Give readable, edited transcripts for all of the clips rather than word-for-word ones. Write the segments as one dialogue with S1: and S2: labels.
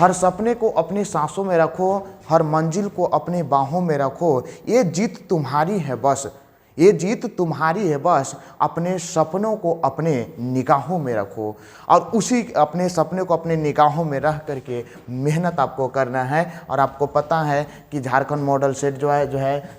S1: हर सपने को अपनी सांसों में रखो, हर मंजिल को अपनी बाहों में रखो, ये जीत तुम्हारी है बस, ये जीत तुम्हारी है बस, अपने सपनों को अपने निगाहों में रखो। और उसी अपने सपने को अपने निगाहों में रख करके मेहनत आपको करना है। और आपको पता है कि झारखंड मॉडल सेट जो है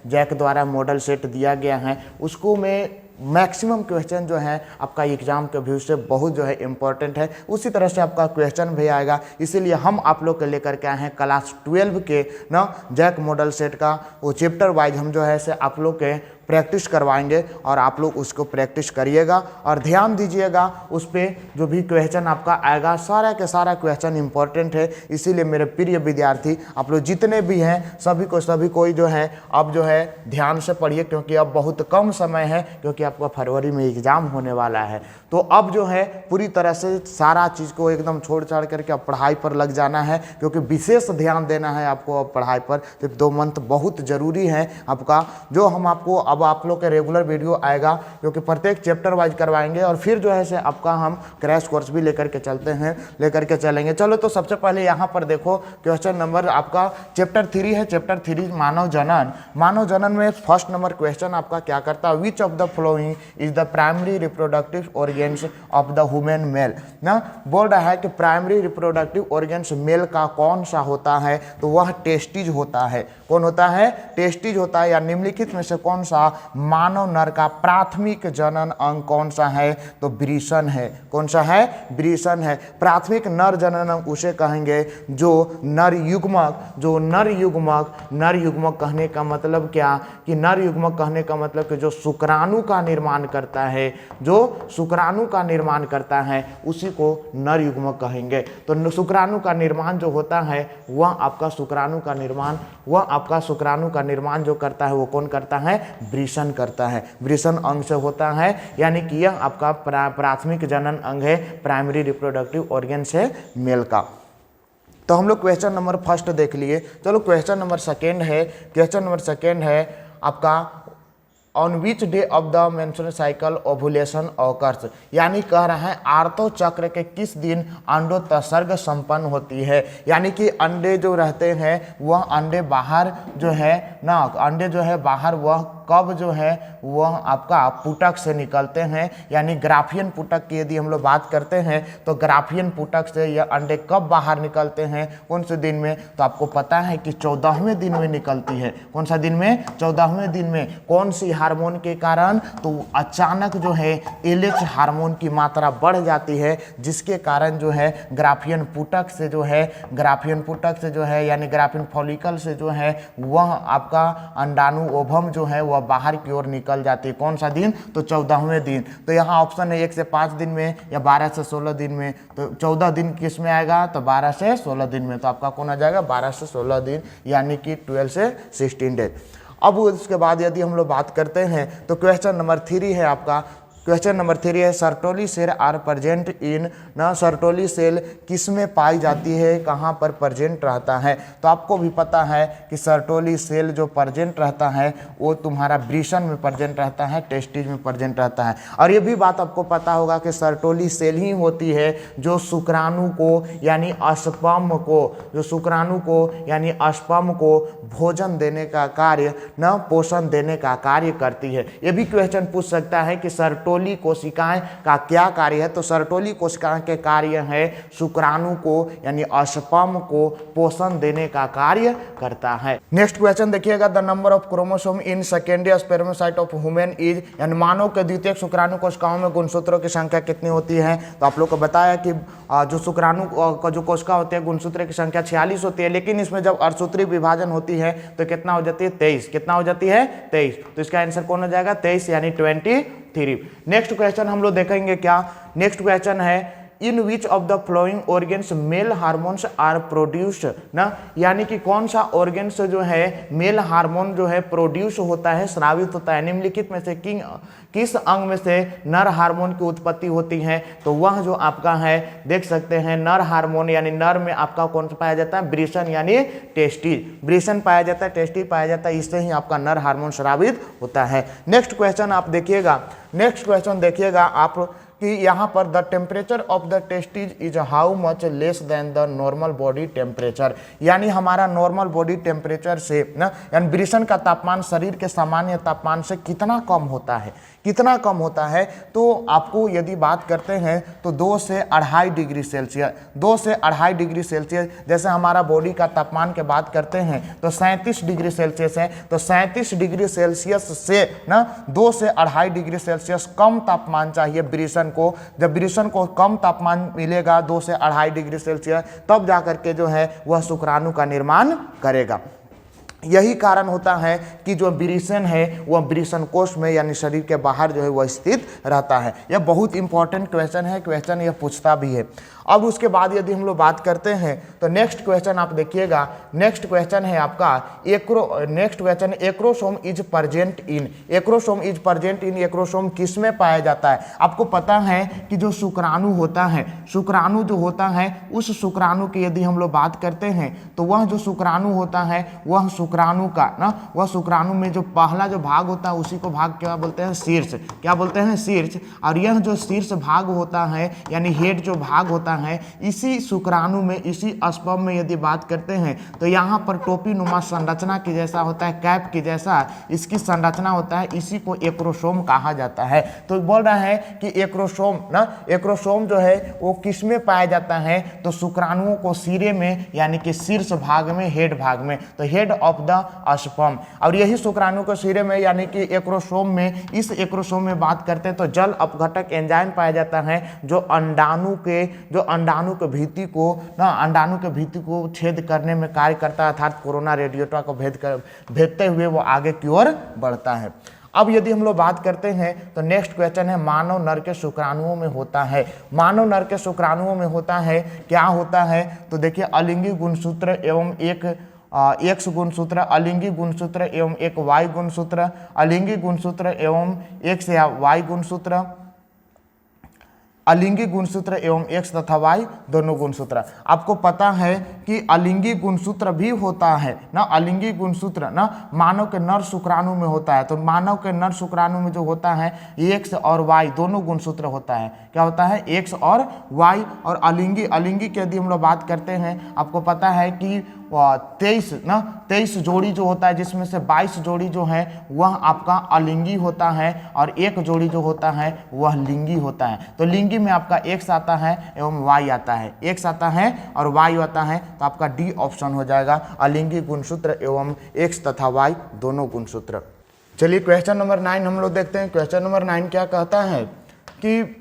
S1: जैक द्वारा मॉडल सेट दिया गया है, उसको में मैक्सिमम क्वेश्चन जो है आपका एग्जाम के व्यू से बहुत जो है इम्पोर्टेंट है, उसी तरह से आपका क्वेश्चन भी आएगा। इसीलिए हम आप लोग के लेकर के आए हैं क्लास 12 के ना जैक मॉडल सेट का वो चैप्टर वाइज हम जो है से आप लोग के प्रैक्टिस करवाएंगे और आप लोग उसको प्रैक्टिस करिएगा और ध्यान दीजिएगा उस पर। जो भी क्वेश्चन आपका आएगा सारा के सारा क्वेश्चन इंपॉर्टेंट है। इसीलिए मेरे प्रिय विद्यार्थी आप लोग जितने भी हैं सभी कोई जो है अब जो है ध्यान से पढ़िए, क्योंकि अब बहुत कम समय है, क्योंकि आपका फरवरी में एग्ज़ाम होने वाला है। तो अब जो है पूरी तरह से सारा चीज़ को एकदम छोड़ छाड़ करके अब पढ़ाई पर लग जाना है, क्योंकि विशेष ध्यान देना है आपको अब पढ़ाई पर। तो 2 मंथ बहुत ज़रूरी है आपका, जो हम आपको अब आप लोग के रेगुलर वीडियो आएगा, क्योंकि प्रत्येक चैप्टर वाइज करवाएंगे और फिर जो है से आपका हम क्रैश कोर्स भी लेकर के चलेंगे। चलो तो सबसे पहले यहाँ पर देखो क्वेश्चन नंबर आपका चैप्टर 3 है, चैप्टर 3 मानव जनन। मानव जनन में फर्स्ट नंबर क्वेश्चन आपका क्या करता है, विच of the following is the primary reproductive organs of the human male. ना बोल रहा है कि प्राइमरी रिप्रोडक्टिव ऑर्गेन्स मेल का कौन सा होता है, तो वह टेस्टिज होता है। कौन होता है, टेस्टिज होता है। या निम्नलिखित में से कौन सा मानव नर का प्राथमिक जनन अंग कौन सा है, तो वृषण है। कौन सा है, वृषण है। प्राथमिक नर जनन अंग उसे कहेंगे जो नर युग्मक कहने का मतलब क्या, कि नर युग्मक कहने का मतलब कि जो शुक्राणु का निर्माण करता है, जो शुक्राणु का निर्माण करता है उसी को नर युग्मक कहेंगे। तो शुक्राणु का निर्माण जो होता है वह आपका शुक्राणु का निर्माण जो करता है वो कौन करता है, वृषण करता है। वृषण अंग से होता है, यानी कि यह आपका प्राथमिक जनन अंग है, प्राइमरी रिप्रोडक्टिव ऑर्गन से मेल का। तो हम लोग क्वेश्चन नंबर फर्स्ट देख लिए। चलो क्वेश्चन नंबर सेकेंड है आपका on which day of the menstrual cycle ovulation occurs, यानी कह रहा है आर्तो चक्र के किस दिन अंडोत्सर्ग संपन्न होती है। यानी कि अंडे जो रहते हैं वह अंडे बाहर जो है ना, अंडे जो है बाहर वह कब जो है वह आपका पुटक से निकलते हैं। यानी ग्राफियन पुटक की यदि हम लोग बात करते हैं तो ग्राफियन पुटक से यह अंडे कब बाहर निकलते हैं, कौन से दिन में, तो आपको पता है कि 14वें दिन में निकलती है। कौन सा दिन में, 14वें दिन में। कौन सी हार्मोन के कारण, तो अचानक जो है एलेक्स हार्मोन की मात्रा बढ़ जाती है, जिसके कारण जो है ग्राफियन पुटक से जो है यानी ग्राफियन फॉलिकल से जो है वह आपका अंडाणु ओवम जो है वह बाहर की ओर निकल जाती है। कौन सा दिन, तो 14वें दिन। तो यहाँ ऑप्शन है 1 से 5 दिन में या 12 से 16 दिन में। तो 14 दिन किस में आएगा, तो 12 से 16 दिन में। तो आपका कौन आ जाएगा, 12 से 16 दिन, यानी कि 12 से 16 डेज। अब उसके बाद यदि हम लोग बात करते हैं तो क्वेश्चन नंबर 3 है आपका। क्वेश्चन नंबर 3 है Sertoli cell are present in, ना सर्टोली सेल किस में पाई जाती है, कहाँ पर प्रेजेंट रहता है। तो आपको भी पता है कि सर्टोली सेल जो प्रेजेंट रहता है वो तुम्हारा वृषण में प्रेजेंट रहता है, टेस्टिज में प्रेजेंट रहता है। और ये भी बात आपको पता होगा कि सर्टोली सेल ही होती है जो शुक्राणु को यानी अस्पर्म को भोजन देने का कार्य, न पोषण देने का कार्य करती है। ये भी क्वेश्चन पूछ सकता है कि सर्टोली कोशिकाएं का क्या कार्य है। तो सर्टोली कोशिकाएं के कार्य है शुक्राणु को यानी अस्पर्म को पोषण देने का कार्य करता है। नेक्स्ट क्वेश्चन देखिएगा, the number of chromosome in secondary spermatocyte of human is, यानी मानव के द्वितीयक शुक्राणु कोशिकाओं में गुणसूत्रों की संख्या कितनी होती है। तो आप लोग को बताया कि जो शुक्राणु का जो कोशिका होती है गुणसूत्र की संख्या 46 होती है, लेकिन इसमें जब अर्धसूत्री विभाजन होती है तो कितना हो जाती है, 23। कितना हो जाती है, 23। तो इसका आंसर कौन हो जाएगा, 23 यानी 23। नेक्स्ट क्वेश्चन हम लोग देखेंगे क्या, नेक्स्ट क्वेश्चन है in which of the following organs male hormones are produced, ना यानी कि कौन सा ऑर्गेन से जो है मेल हार्मोन जो है प्रोड्यूस होता है, स्रावित होता है। निम्नलिखित में से किस अंग में से नर हार्मोन की उत्पत्ति होती है। तो वह जो आपका है देख सकते हैं नर हार्मोन, यानी नर में आपका कौन सा पाया जाता है, वृषण यानी टेस्टिज। वृषण पाया जाता है, टेस्टिज पाया जाता है, इससे ही आपका नर हार्मोन स्रावित होता है। नेक्स्ट क्वेश्चन आप देखिएगा, नेक्स्ट क्वेश्चन देखिएगा आप कि यहाँ पर the temperature of the testes is how much less than the normal body temperature, यानी हमारा नॉर्मल बॉडी टेम्परेचर से ना, यानी वृषण का तापमान शरीर के सामान्य तापमान से कितना कम होता है, कितना कम होता है। तो आपको यदि बात करते हैं तो 2 से 2.5 डिग्री सेल्सियस, 2 से 2.5 डिग्री सेल्सियस, जैसे हमारा बॉडी का तापमान की बात करते हैं तो 37 डिग्री सेल्सियस है, तो 37 डिग्री सेल्सियस से ना 2 से 2.5 डिग्री सेल्सियस कम तापमान चाहिए वृषण को। जब वृषण को कम तापमान मिलेगा 2 से 2.5 डिग्री सेल्सियस, तब जाकर के जो है वह शुक्राणु का निर्माण करेगा। यही कारण होता है कि जो वृषण है वह वृषण कोश में यानी शरीर के बाहर जो है वह स्थित रहता है। यह बहुत इंपॉर्टेंट क्वेश्चन है, क्वेश्चन यह पूछता भी है। अब उसके बाद यदि हम लोग बात करते हैं तो नेक्स्ट क्वेश्चन आप देखिएगा, नेक्स्ट क्वेश्चन है आपका next question acrosome is present in, acrosome is present in, acrosome किस में पाया जाता है। आपको पता है कि जो शुक्राणु होता है, शुक्राणु जो होता है उस शुक्राणु की यदि हम लोग बात करते हैं तो वह जो शुक्राणु होता है वह शुक्राणु का ना, वह शुक्राणु में जो पहला जो भाग होता है उसी को भाग क्या बोलते हैं, शीर्ष, क्या बोलते हैं, शीर्ष। और यह जो शीर्ष भाग होता है यानी हेड जो भाग होता है, इसी शुक्राणु में, इसी स्पर्म में यदि बात करते हैं तो यहाँ पर टोपी नुमा संरचना के जैसा होता है, कैप के जैसा इसकी संरचना होता है, इसी को एक्रोसोम कहा जाता है। तो बोल रहा है कि एक्रोसोम ना, एक्रोसोम जो है वो किस में पाया जाता है, तो शुक्राणुओं को सिरे में यानी कि शीर्ष भाग में, हेड भाग में, तो हेड ऑफ द स्पर्म। और यही शुक्राणु को सिरे में यानी कि एक्रोसोम में, इस एक्रोसोम में बात करते हैं तो जल अपघटक एंजाइम पाया जाता है जो अंडाणु के भित्ति को ना, अंडाणु के भित्ति को छेद करने में कार्य करता है, अर्थात कोरोना रेडिएटा को भेदते हुए वो आगे की ओर बढ़ता है। अब यदि हम लोग बात करते हैं तो नेक्स्ट क्वेश्चन है मानव नर के शुक्राणुओं में होता है, मानव नर के शुक्राणुओं में होता है, क्या होता है, तो देखिए अलिंगी गुणसूत्र एवं एक एक्स गुणसूत्र, अलिंगी गुणसूत्र एवं एक वाई गुणसूत्र, अलिंगी गुणसूत्र एवं एक्स या वाई गुणसूत्र, अलिंगी गुणसूत्र एवं एक्स तथा वाई दोनों गुणसूत्र। आपको पता है कि अलिंगी गुणसूत्र भी होता है ना, अलिंगी गुणसूत्र ना मानव के नर शुक्राणु में होता है। तो मानव के नर शुक्राणु में जो होता है एक्स और वाई दोनों गुणसूत्र होता है, क्या होता है, एक्स और वाई। और अलिंगी की यदि हम लोग बात करते हैं, आपको पता है कि 23 जोड़ी जो होता है जिसमें से 22 जोड़ी जो है वह आपका अलिंगी होता है और एक जोड़ी जो होता है वह लिंगी होता है। तो लिंगी में आपका एक्स आता है एवं वाई आता है, एक्स आता है और वाई आता है, तो आपका डी ऑप्शन हो जाएगा, अलिंगी गुणसूत्र एवं एक्स तथा वाई दोनों गुणसूत्र। चलिए क्वेश्चन नंबर 9 हम लोग देखते हैं। क्वेश्चन नंबर 9 क्या कहता है कि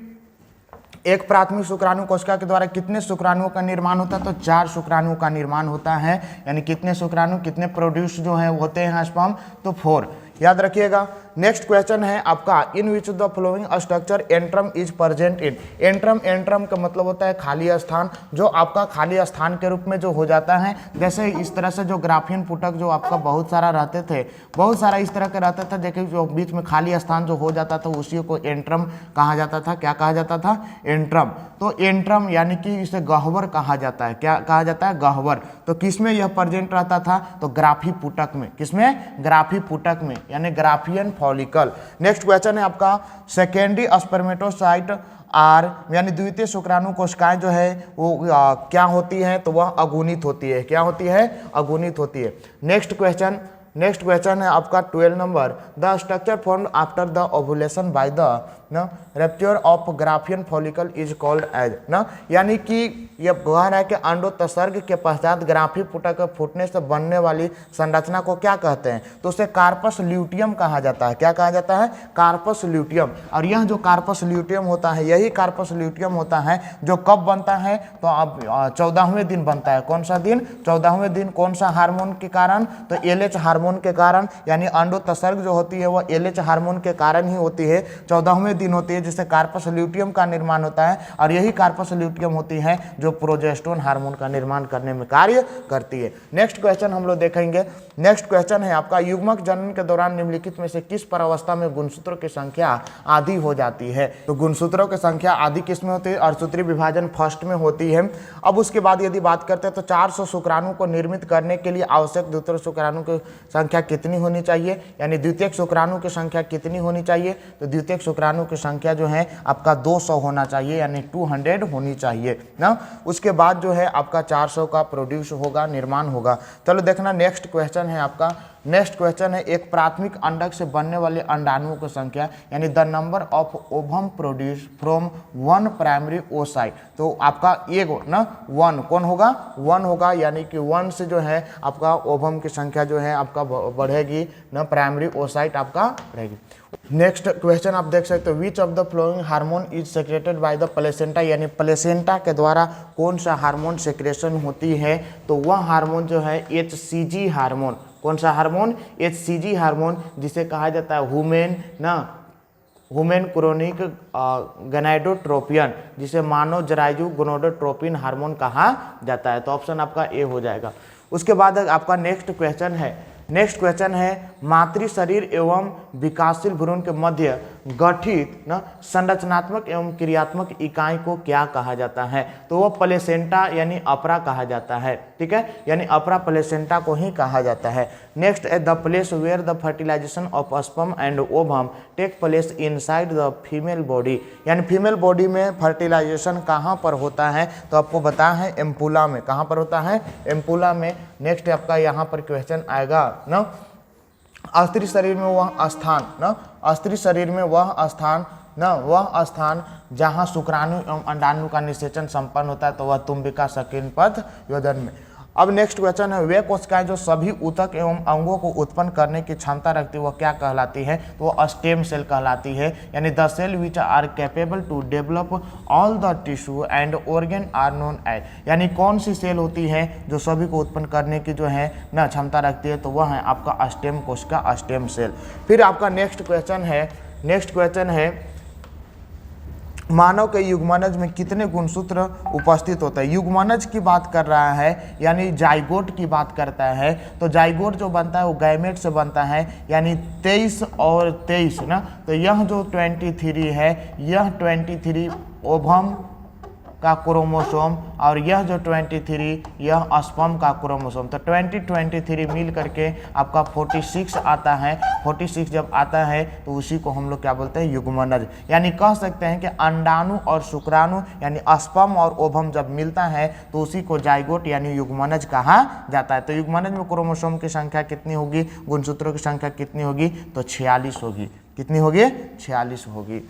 S1: एक प्राथमिक शुक्राणु कोशिका के द्वारा कितने शुक्राणुओं का निर्माण होता है, तो 4 शुक्राणुओं का निर्माण होता है, यानी कितने शुक्राणु, कितने प्रोड्यूस जो है होते हैं स्पर्म, तो 4, याद रखिएगा। नेक्स्ट क्वेश्चन है आपका in which the following structure antrum is present in, antrum, antrum का मतलब होता है खाली स्थान, जो आपका खाली स्थान के रूप में जो हो जाता है, जैसे इस तरह से जो ग्राफियन पुटक जो आपका बहुत सारा रहते थे, बहुत सारा इस तरह के रहता था, देखिए जो बीच में खाली स्थान जो हो जाता था उसी को एंट्रम कहा जाता था। क्या कहा जाता था, एंट्रम। तो एंट्रम यानी कि इसे गह्वर कहा जाता है, क्या कहा जाता है, गह्वर। तो किसमें यह प्रेजेंट रहता था, तो ग्राफी पुटक में, किसमें, ग्राफी पुटक में, यानी ग्राफियन फॉलिकल। नेक्स्ट क्वेश्चन है आपका सेकेंडरी स्पर्मेटोसाइट आर यानी द्वितीय शुक्राणु कोशिकाएं जो है वो क्या होती है, तो वह अगुणित होती है, क्या होती है, अगुणित होती है। नेक्स्ट क्वेश्चन है आपका 12 number, the structure formed after the ovulation by the rupture of Graafian follicle is called as ना, यानी कि यह कह रहा है कि अंडोत्सर्ग के पश्चात ग्राफी पुटक फूटने से बनने वाली संरचना को क्या कहते हैं, तो उसे कार्पस ल्यूटियम कहा जाता है। क्या कहा जाता है, कार्पस ल्यूटियम। और यह जो कार्पस ल्यूटियम होता है, यही कार्पस ल्यूटियम होता है जो कब बनता है, तो अब 14वें दिन बनता है। कौन सा दिन, 14वें दिन। कौन सा हार्मोन के कारण, तो LH हार्मोन के कारण, यानी अंडोत्सर्ग जो होती है वह LH हार्मोन के कारण ही होती है, 14वें दिन होती है, जिससे कार्पस ल्यूटियम का निर्माण होता है। और यही कार्पस ल्यूटियम होती है जो प्रोजेस्टेरोन हार्मोन का निर्माण करने में कार्य करती है। नेक्स्ट क्वेश्चन हम लोग देखेंगे। नेक्स्ट क्वेश्चन है आपका युग्मक जनन के दौरान निम्नलिखित में से किस प्रावस्था में गुणसूत्रों की संख्या आधी हो जाती है, तो गुणसूत्रों की संख्या आधी किस में होती है, अर्धसूत्री विभाजन फर्स्ट में होती है। अब उसके बाद यदि बात करते हैं तो 400 शुक्राणु को निर्मित करने के लिए आवश्यक द्वितीय शुक्राणु की संख्या कितनी होनी चाहिए, यानी द्वितीयक शुक्राणु की संख्या कितनी होनी चाहिए, तो द्वितीयक शुक्राणु की की संख्या जो है आपका 200 होना चाहिए, यानी 200 होनी चाहिए ना। उसके बाद जो है आपका 400 का प्रोड्यूस होगा, निर्माण होगा। चलो देखना नेक्स्ट क्वेश्चन है आपका। नेक्स्ट क्वेश्चन है एक प्राथमिक अंडक से बनने वाले अंडाणुओं की संख्या, यानी the number of ovum produce from one primary oocyte. तो आपका एक ना 1 कौन होगा, 1 होगा, यानी कि 1 से जो है आपका ओवम की संख्या जो है आपका बढ़ेगी ना, प्राइमरी ओसाइट आपका बढ़ेगी। नेक्स्ट क्वेश्चन आप देख सकते हो, विच of the flowing hormone is secreted by the placenta, यानी प्लेसेंटा के द्वारा कौन सा हार्मोन सेक्रेशन होती है। तो वह हार्मोन जो है HCG हार्मोन, कौन सा हार्मोन, HCG हार्मोन, जिसे कहा जाता है हुमेन ना, हुमेन क्रोनिक गनाइडोट्रोपियन, जिसे मानव जरायु गोनाडोट्रोपिन हार्मोन कहा जाता है। तो ऑप्शन आपका ए हो जाएगा। उसके बाद आपका नेक्स्ट क्वेश्चन है मातृ शरीर एवं विकासशील भ्रूण के मध्य गठित न संरचनात्मक एवं क्रियात्मक इकाई को क्या कहा जाता है। तो वो प्लेसेंटा यानी अपरा कहा जाता है, ठीक है, यानी अपरा प्लेसेंटा को ही कहा जाता है। नेक्स्ट है the place where the fertilisation of sperm and ovum take place inside the female body, यानी फीमेल बॉडी में फर्टिलाइजेशन कहाँ पर होता है। तो आपको बताया है एम्पुला में, कहाँ पर होता है, एम्पुला में। नेक्स्ट आपका यहाँ पर क्वेश्चन आएगा ना, स्त्री शरीर में वह स्थान ना, स्त्री शरीर में वह स्थान ना, वह स्थान जहाँ शुक्राणु एवं अंडाणु का निषेचन संपन्न होता है, तो वह तुम्बिका सकिनपथ योदन में। अब नेक्स्ट क्वेश्चन है वे कोशिकाएं जो सभी ऊतक एवं अंगों को उत्पन्न करने की क्षमता रखती है, वह क्या कहलाती है। तो वह स्टेम सेल कहलाती है, यानी the cell which are capable to develop all the tissue and organ are known as, यानी कौन सी सेल होती है जो सभी को उत्पन्न करने की जो है ना क्षमता रखती है। तो वह है आपका स्टेम कोशिका, स्टेम सेल। फिर आपका नेक्स्ट क्वेश्चन है मानव के युग्मनज में कितने गुणसूत्र उपस्थित होते हैं। युग्मनज की बात कर रहा है, यानी जाइगोट की बात करता है। तो जाइगोट जो बनता है वो गैमेट से बनता है, यानी 23 और 23 ना। तो यह जो 23 है, यह 23 ओवम का क्रोमोसोम, और यह जो 23 यह स्पर्म का क्रोमोसोम। तो 23 मिल करके आपका 46 आता है। 46 जब आता है तो उसी को हम लोग क्या बोलते हैं, युग्मनज। यानी कह सकते हैं कि अंडाणु और शुक्राणु यानी स्पर्म और ओवम जब मिलता है तो उसी को जाइगोट यानी युग्मनज कहा जाता है। तो युग्मनज में क्रोमोसोम की संख्या कितनी होगी, गुणसूत्रों की संख्या कितनी होगी, तो 46 होगी। कितनी होगी, 46 होगी।